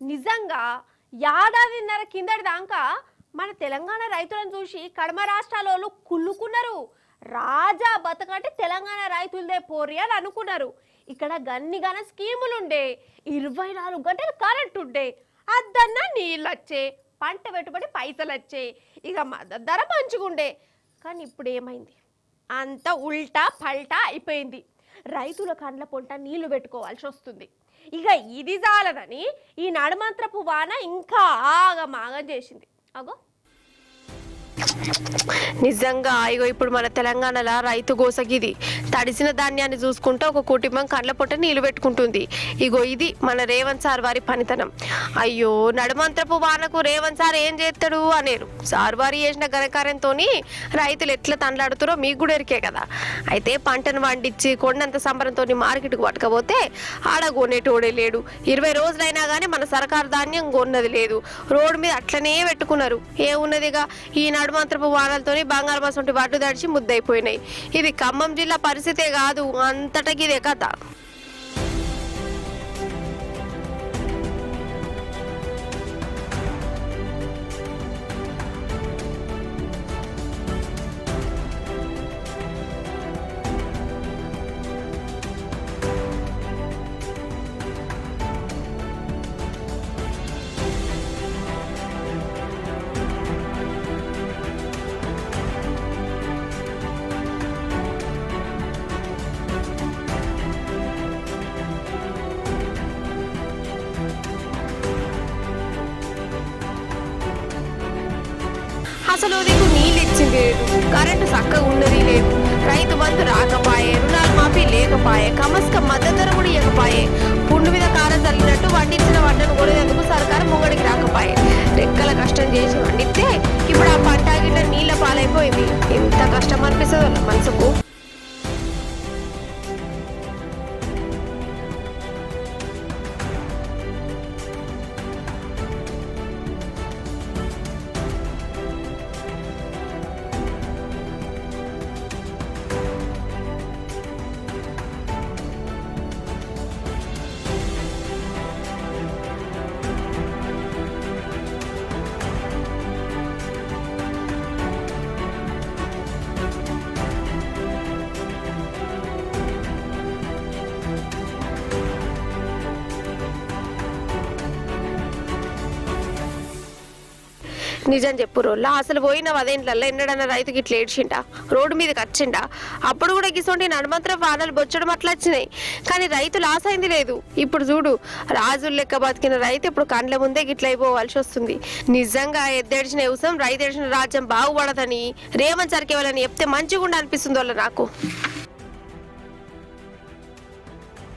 నిజంగా ఏడాదిన్నర కిందటి దాకా మన తెలంగాణ రైతులను చూసి కడమ రాష్ట్రాలలో కుళ్ళుకున్నారు. రాజా బతకంటే తెలంగాణ రైతులదే పోరి అని అనుకున్నారు. ఇక్కడ గన్నిగాన స్కీములుండే, 24 గంటలు కరెంట్ ఉండే, అద్దన్నా నీళ్ళు వచ్చే, పంట పెట్టుబడి పైసలు వచ్చే, ఇక మద్దతు ధర మంచిగుండే. కానీ ఇప్పుడు ఏమైంది? అంత ఉల్టా పల్టా అయిపోయింది. రైతుల కండ్ల పొంట నీళ్లు పెట్టుకోవాల్సి వస్తుంది. ఇక ఇది చాలదని ఈ నడుమంత్రపు వాన ఇంకా ఆగమాగం చేసింది. అగో నిజంగా ఇగో ఇప్పుడు మన తెలంగాణలో రైతు గోసగిది. తడిసిన ధాన్యాన్ని చూసుకుంటూ ఒక కుటుంబం కండ్ల పొట్ట నీళ్లు పెట్టుకుంటుంది. ఇగో ఇది మన రేవంత్ సార్ వారి పనితనం. అయ్యో నడుమంత్రపు వానకు రేవంత్ సార్ ఏం చేస్తాడు అనేరు. సార్ వారి చేసిన ఘనకార్యంతో రైతులు ఎట్లా తండ్లాడుతారో మీకు కూడా ఎరికే కదా. అయితే పంటను వండించి కొండంత సంబరంతో మార్కెట్కు పట్టుకపోతే ఆడ కొనేటోడే లేడు. 20 రోజులైనా కానీ మన సర్కారు ధాన్యం కొన్నది లేదు. రోడ్డు మీద అట్లనే పెట్టుకున్నారు. ఏమున్నదిగా ఈ నడుమంత్రపు వానలతోని బంగాళాబాస్ వంటి వడ్లు దడిచి ముద్దయిపోయినాయి. ఇది ఖమ్మం జిల్లా పరిస్థితే కాదు, అంతటా ఇదే కథ. అసలు నీకు నీళ్ళు ఇచ్చింది లేదు, కరెంటు చక్కగా ఉన్నది లేదు, రైతు బంధు రాకపాయే, రుణాలు మాఫీ లేకపాయే, కమస్క మద్దతు ధర కూడా ఇవ్వకపాయే, పుండు మీద కారం చల్లినట్టు వండించిన వంటను కొనేందుకు సర్కారు ముంగడికి రాకపాయే. రెక్కల కష్టం చేసి వండితే ఇప్పుడు ఆ పంట గిట్ట నీళ్ళ పాలైపోయింది. ఎంత కష్టం అనిపిస్తుందో మనసుకు. నిజం చెప్పు రోల్లా, అసలు పోయిన 10 ఏళ్ళల్లో ఎన్నడన్నా రైతుకి ఇట్లా ఏడ్చిండా? రోడ్డు మీదకి వచ్చిండా? అప్పుడు కూడా గిసోంటి నడుమంత్ర వానలు బొచ్చడం అట్లా వచ్చినాయి. కానీ రైతు లాస్ అయింది లేదు. ఇప్పుడు చూడు, రాజులు లెక్క బతికిన రైతు ఇప్పుడు కండ్ల ముందే గిట్ల అయిపోవాల్సి వస్తుంది. నిజంగా ఎద్దేడిచిన వ్యవసాయం రైతు ఏడిచిన రాజ్యం బాగుపడదని రేవంత్ సర్కే వాళ్ళని చెప్తే మంచిగా అనిపిస్తుంది వాళ్ళ నాకు.